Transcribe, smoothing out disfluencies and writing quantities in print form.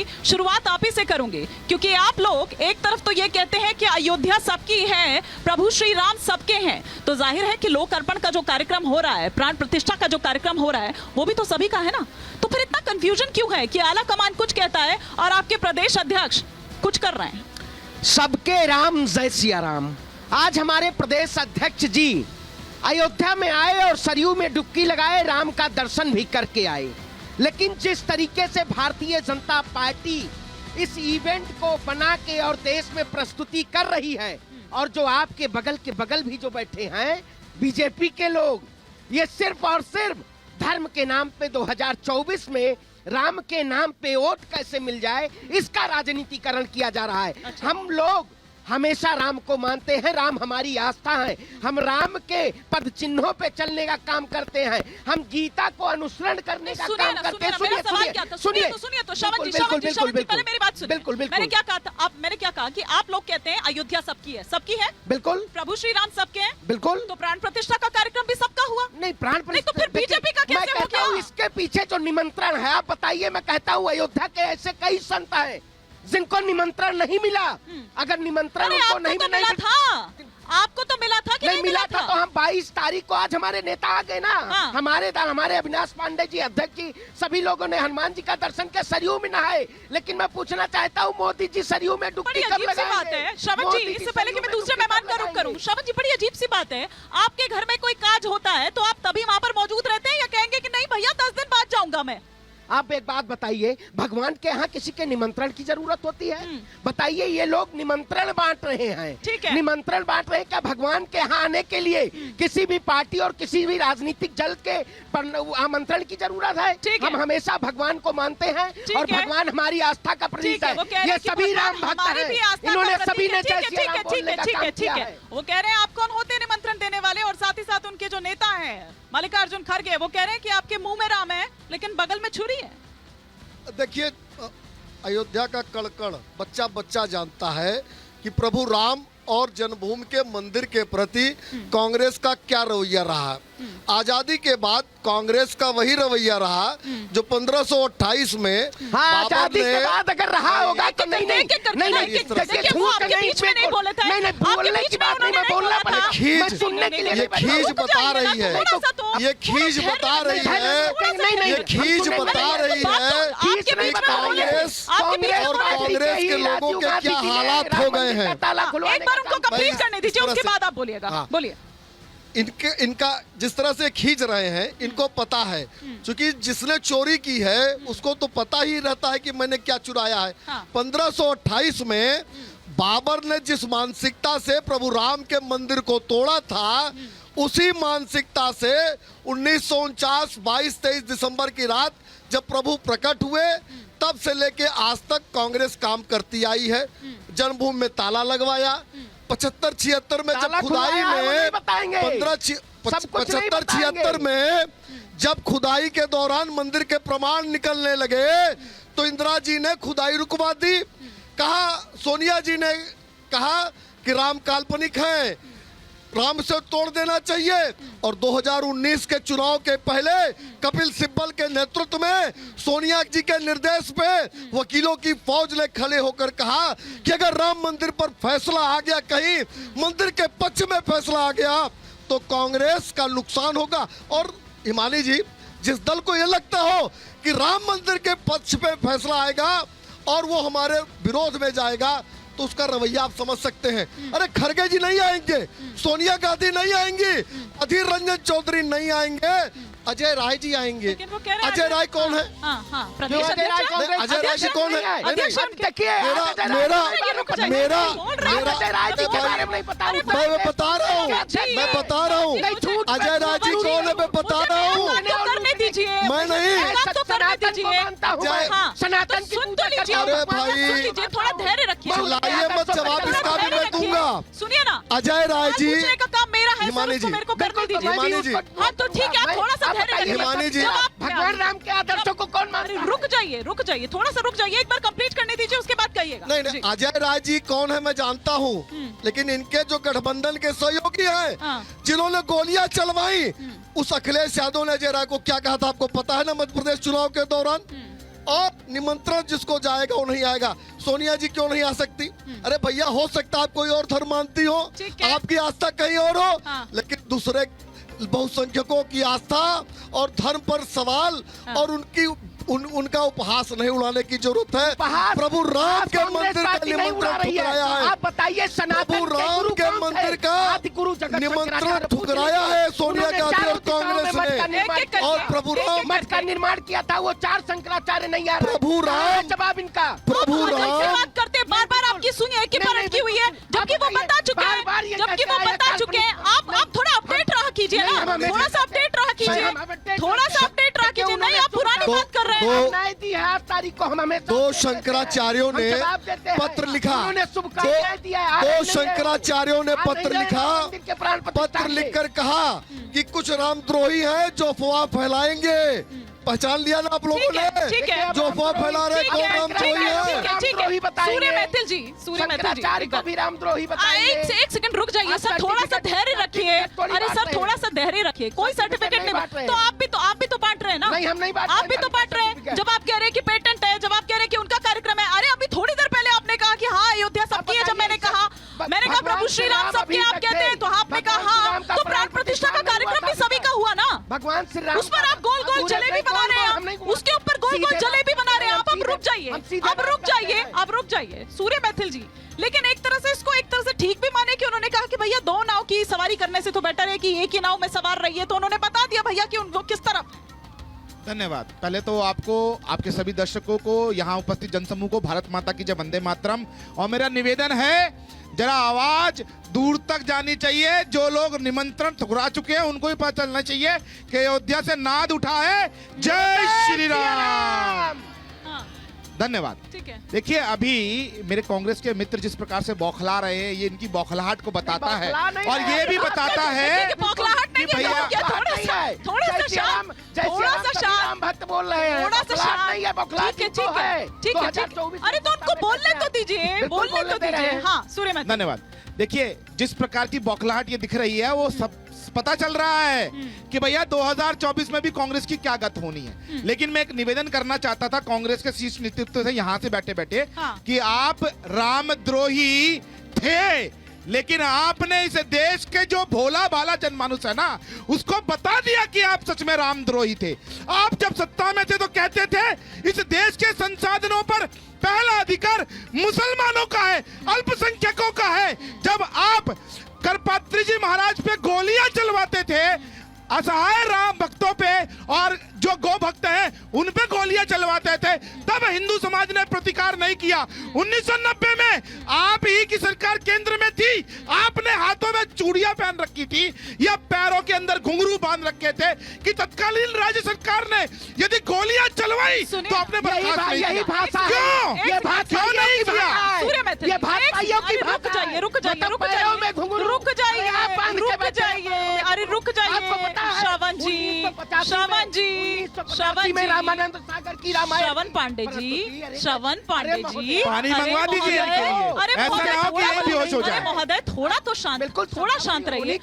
की शुरुआत आप ही से करूंगी, क्योंकि आप लोग एक तरफ तो ये कहते हैं कि अयोध्या सबकी है, प्रभु श्री राम सबके हैं, तो जाहिर है कि लोक अर्पण का जो कार्यक्रम हो रहा है, प्राण प्रतिष्ठा का जो कार्यक्रम हो रहा है, वो भी तो सभी का है ना। तो फिर इतना कंफ्यूजन क्यों है कि आला कमान कुछ कहता है और आपके प्रदेश अध्यक्ष कुछ कर रहे हैं? सबके राम जय सिया राम। आज हमारे प्रदेश अध्यक्ष जी अयोध्या में आए और सरयू में डुबकी लगाए, राम का दर्शन भी करके आए। लेकिन जिस तरीके से भारतीय जनता पार्टी इस इवेंट को बना के और देश में प्रस्तुति कर रही है, और जो आपके बगल के बगल भी जो बैठे हैं बीजेपी के लोग, ये सिर्फ और सिर्फ धर्म के नाम पे 2024 में राम के नाम पे वोट कैसे मिल जाए, इसका राजनीतिकरण किया जा रहा है। अच्छा। हम लोग हमेशा राम को मानते हैं, राम हमारी आस्था है, हम राम के पद चिन्हों पे चलने का काम करते हैं, हम गीता को अनुसरण करने का काम करते हैं। सुनिए तो श्रवण जी, पहले मेरी बात सुनिए। बिल्कुल मैंने क्या कहा था, मैंने क्या कहा कि आप लोग कहते हैं अयोध्या सबकी है, सबकी है, बिल्कुल, प्रभु श्री राम सबके हैं, बिल्कुल। तो प्राण प्रतिष्ठा का कार्यक्रम भी सबका हुआ? नहीं, प्राण प्रतिष्ठा तो फिर बीजेपी का कैसे हो गया? इसके पीछे जो निमंत्रण है, आप बताइए। मैं कहता हूँ अयोध्या के ऐसे कई संत हैं जिनको निमंत्रण नहीं मिला। अगर निमंत्रण उनको नहीं मिला था, आपको तो मिला था कि नहीं मिला था? तो हम 22 तारीख को, आज हमारे नेता आ गए ना। हाँ। हमारे अविनाश पांडे जी, अध्यक्ष जी, सभी लोगों ने हनुमान जी का दर्शन किया, सरयू में नहाए। लेकिन मैं पूछना चाहता हूँ, मोदी जी सरयू में डुबकी कब लगाएंगे? बात है श्रवण जी, इससे पहले कि मैं दूसरे मेहमान का रुख करूं, श्रवण जी, बड़ी अजीब सी बात है, आपके घर में कोई काज होता है तो आप तभी वहां पर मौजूद रहते हैं, या कहेंगे कि नहीं भैया 10 दिन बाद जाऊंगा मैं? आप एक बात बताइए, भगवान के यहाँ किसी के निमंत्रण की जरूरत होती है? बताइए, ये लोग निमंत्रण बांट रहे हैं। ठीक है। निमंत्रण बांट रहे हैं। क्या भगवान के यहाँ आने के लिए किसी भी पार्टी और किसी भी राजनीतिक दल के आमंत्रण की जरूरत है? हम हमेशा भगवान को मानते हैं और भगवान हमारी आस्था का प्रतीक है। ये सभी राम भक्त हैं, इन्होंने सभी ने जय श्री राम बोलने का काम किया है। वो कह रहे हैं आप कौन होते हैं निमंत्रण देने वाले, और साथ ही साथ उनके जो नेता हैं मल्लिकार्जुन खड़गे, वो कह रहे हैं कि आपके मुंह में राम है लेकिन बगल में छुरी है। देखिए, अयोध्या का कण-कण, बच्चा बच्चा जानता है कि प्रभु राम और जन्मभूमि के मंदिर के प्रति कांग्रेस का क्या रवैया रहा। आजादी के बाद कांग्रेस का वही रवैया रहा जो 1528 में आजादी के बाद अगर रहा होगा तो नहीं बोलने की बात नहीं, मैं सुनने के लिए ये खींच बता रही है, ये खींच बता रही है, ये खींच बता रही है कि कांग्रेस और कांग्रेस के लोगों के क्या हालात हो गए हैं। एक बार उनको कंप्लीट करने दीजिए, उसके बाद आप बोलिएगा। बोलिए। इनका जिस तरह से खींच रहे हैं, इनको पता है, क्योंकि जिसने चोरी की है उसको तो पता ही रहता है कि मैंने क्या चुराया है। 1528 में बाबर ने जिस मानसिकता से प्रभु राम के मंदिर को तोड़ा था, उसी मानसिकता से 1949 22-23 दिसंबर की रात जब प्रभु प्रकट हुए, तब से लेके आज तक कांग्रेस काम करती आई है। जन्मभूमि में ताला लगवाया, 75-76 में जब खुदाई में 75-76 में जब खुदाई के दौरान मंदिर के प्रमाण निकलने लगे तो इंदिरा जी ने खुदाई रुकवा दी। कहा, सोनिया जी ने कहा कि राम काल्पनिक है, राम से तोड़ देना चाहिए। और 2019 के चुनाव के पहले कपिल सिब्बल के नेतृत्व में सोनिया जी के निर्देश पे वकीलों की फौज ने खड़े होकर कहा कि अगर राम मंदिर पर फैसला आ गया, कहीं मंदिर के पक्ष में फैसला आ गया तो कांग्रेस का नुकसान होगा। और हिमानी जी, जिस दल को यह लगता हो कि राम मंदिर के पक्ष पे फैसला आएगा और वो हमारे विरोध में जाएगा, तो उसका रवैया आप समझ सकते हैं। अरे खड़गे जी नहीं आएंगे, सोनिया गांधी नहीं आएंगी, अधीर रंजन चौधरी नहीं आएंगे, अजय राय जी आएंगे। अजय राय कौन है? अजय राय जी कौन है? मैं बता रहा हूँ, अजय राय जी कौन है मैं बता रहा हूँ। मैं नहीं, सनातन की पूजा करते हैं। अरे भाई, थोड़ा धैर्य रखिए, चिल्लाइए मत, जवाब इसका भी मैं दूंगा। सुनिए ना, अजय राय जी, का काम मेरा है, हिमानी जी, मेरे को करने दीजिए। हिमानी जी, हाँ तो ठीक है, आप थोड़ा सा धैर्य रखिए। हिमानी जी, भगवान राम के आदर्शों को कौन मानता है? रुक जाइए, थोड़ा सा रुक जाइए, एक बार कंप्लीट करने दीजिए, उसके बाद कहिएगा। नहीं, अजय राय जी कौन है मैं जानता हूँ, लेकिन इनके जो गठबंधन के सहयोगी हैं, जिन्होंने गोलियां चलवाई, उस अखिलेश यादव ने अजय राय को क्या कहा था आपको पता है ना, मध्य प्रदेश चुनाव के दौरान? और निमंत्रण जिसको जाएगा वो नहीं आएगा। सोनिया जी क्यों नहीं आ सकती? अरे भैया, हो सकता है आप कोई और धर्म मानती हो, ठीक है। आपकी आस्था कहीं और हो, हाँ। लेकिन दूसरे बहुसंख्यकों की आस्था और धर्म पर सवाल और उनका उपहास नहीं उड़ाने की जरूरत है। उपहास प्रभु राम के कांग्रेस मंदिर का पार्टी नहीं उड़ा निमंत्रण रही है। ठुकराया है। आप बताइए, सनातन प्रभु के राम गुरु के कौन थे? मंदिर का आदि गुरु जगत निमंत्रण शंकराचार्य ठुकराया है सोनिया उन्होंने गांधी चारों और दिशाओं में कांग्रेस मठ का ने। निर्माण एक-एक किया। और प्रभु राम मठ का निर्माण किया था, वो 4 शंकराचार्य नहीं आ रहे। प्रभु राम- कहाँ है जवाब इनका? प्रभु आप ऐसे राम बात करते हैं, बार-बार आपकी सुनिए एक ही नहीं, बार अटकी हुई है, नहीं, जबकि वो बताइए, बता चुके हैं, बार-बार ये जबकि कहते वो हैं, बता चुके हैं। आप थोड़ा अपडेट रहा कीजिए नहीं, ना, हम हमेशा- थोड़ा सा अपडेट रहा कीजिए, हम update- थोड़ा सा अपडेट रहा कीजिए। नहीं, आप पुरानी दो- बात कर रहे हैं। दो- न्याय दी है 8 तारीख को, हम हमेशा दो update देते हैं। शंकराचार्यों हम ने जवाब देते हैं। पत्र लिखा। उन्होंने शुभकामनाएं दिया है। आ दो नहीं रहे। शंकराचार्यों ने आ नहीं पत्र रहे लिखा, मंदिर के प्राण प्रतिष्ठा पत्र के। लिखकर कहा कि कुछ रामद्रोही हैं जो अफवाह फैलाएंगे। पहचान लिया ना आप लोगों ठीक है, ने? ठीक है। जो अफवाह फैला रहे ठीक कौन है, रामद्रोही ठीक है, है? ठीक है, ठीक रामद्रोही है। बताएंगे। सूर्य मैथिल जी, सूर्य मैथिल जी, शंकराचार्य को भी रामद्रोही बताएंगे। एक सेकंड रुक जाइए सर, आप थोड़ा सा सर्टिफिकेट- धैर्य रखिए। सर्टिफिकेट थोड़ी अरे बांट सर, रहे थोड़ा हैं। सा धैर्य रखिए, कोई सर्टिफिकेट नहीं नहीं बांट रहे तो हैं। आप भी तो बांट रहे हैं ना। नहीं, हम नहीं बांट आप रहे भी हैं तो बांट रहे हैं। सर्टिफिकेट। जब आप कह रहे हैं कि पेटेंट है, जब आप कह रहे हैं कि उनका कार्यक्रम है, अरे अभी थोड़ी देर पहले आपने कहा कि हाँ अयोध्या सबकी है। जब मैंने कहा भगवान प्रभु श्री राम श्री राम सबके अभी आप तक कहते हैं, तो थे। आपने कहा भगवान श्री हाँ, राम का तो प्राण प्रतिष्ठा का कार्यक्रम भी सभी का हुआ ना। भगवान श्री राम उस पर आप गोल गोल जलेबी बना रहे हैं, उसके ऊपर गोल गोल जलेबी बना रहे हैं आप। अब रुक जाइए, अब रुक जाइए, अब रुक जाइए सूर्य मैथिल जी। लेकिन एक तरह से इसको एक तरह से ठीक भी माने कि उन्होंने कहा कि भैया 2 नाव की सवारी करने से तो बेटर है कि एक ही नाव में सवार रहिए, तो उन्होंने बता दिया भैया कि उनको किस तरफ। धन्यवाद। पहले तो आपको, आपके सभी दर्शकों को, यहाँ उपस्थित जनसमूह को भारत माता की जय, वंदे मातरम। और मेरा निवेदन है, जरा आवाज दूर तक जानी चाहिए। जो लोग निमंत्रण ठुकरा चुके हैं उनको भी पता चलना चाहिए कि अयोध्या से नाद उठा है जय श्री राम। हाँ, धन्यवाद। ठीक है। देखिए, अभी मेरे कांग्रेस के मित्र जिस प्रकार से बौखला रहे हैं, ये इनकी बौखलाहट को बताता है बौखला नहीं और रहे ये भी हैं। बताता है देखिए, बौखलाहट नहीं कि है, भैया- तो क्या थोड़ा सा शांत, थोड़ा सा शांत, भक्त बोल रहे हैं। थोड़ा सा बौखलाहट नहीं है, शांत। बौखलाहट ठीक है, तो ठीक है, ठीक है, ठीक 2024 है। अरे तो उनको बोलने तो दीजिए, बिल्कुल बोलने तो बोलने दे रहे दीजिए। हैं। हाँ, सूर्य मैथिल। धन्यवाद। देखिए, जिस प्रकार की बौखलाहट ये दिख रही है, वो सब पता चल रहा है कि भैया 2024 में भी कांग्रेस की क्या गत होनी है। लेकिन मैं एक निवेदन करना चाहता था कांग्रेस के शीर्ष नेतृत्व से, यहाँ से बैठे बैठे, हाँ। कि आप रामद्रोही थे, लेकिन आपने इस देश के जो भोला भाला जनमानुस है ना, उसको बता दिया कि आप सच में रामद्रोही थे। आप जब सत्ता में थे तो कहते थे इस देश के संसाधनों पर पहला अधिकार मुसलमानों का है, अल्पसंख्यकों का है। जब आप करपात्री जी महाराज पे गोलियां चलवाते थे, असहाय राम भक्तों पे और जो गौ भक्त हैं उन पे गोलियां चलवाते थे, तब हिंदू समाज ने प्रतिकार नहीं किया। 1990 में आप ही की सरकार केंद्र में थी, आपने हाथों में चूड़ियां पहन रखी थी या पैरों के अंदर घुंघरू बांध रखे थे कि तत्कालीन राज्य सरकार ने यदि गोलियां चलवाई तो आपने बर्दाश्त नहीं यही किया। भाषा क्यों? है, ये भाषा क्यों नहीं किया? सूर्य मैथिल, ये भाजपाइयों की अरे रुक भाषा जाइए, है। रुक जाइए, मतलब रुक पैरों में जाइए, घुंघरू, रुक जाइए, आप बांध के रुक बैठे जाइए, हैं। अरे रुक आपको जाइए। पता है, श्रवण जी, 1985 श्रवण जी, 1985 श्रवण में जी, रामानंद सागर की रामायण। श्रवण पांडे जी, श्रवण पांडे जी, महोदय, पानी अरे मंगवा दीजिए महोदय, इनके लिए। अरे ऐसा महोदय, ना हो कि थोड़ा यही बेहोश हो अरे जाए। महोदय, थोड़ा तो शांत, बिल्कुल थोड़ा शांत होनी रहिए, चाहिए।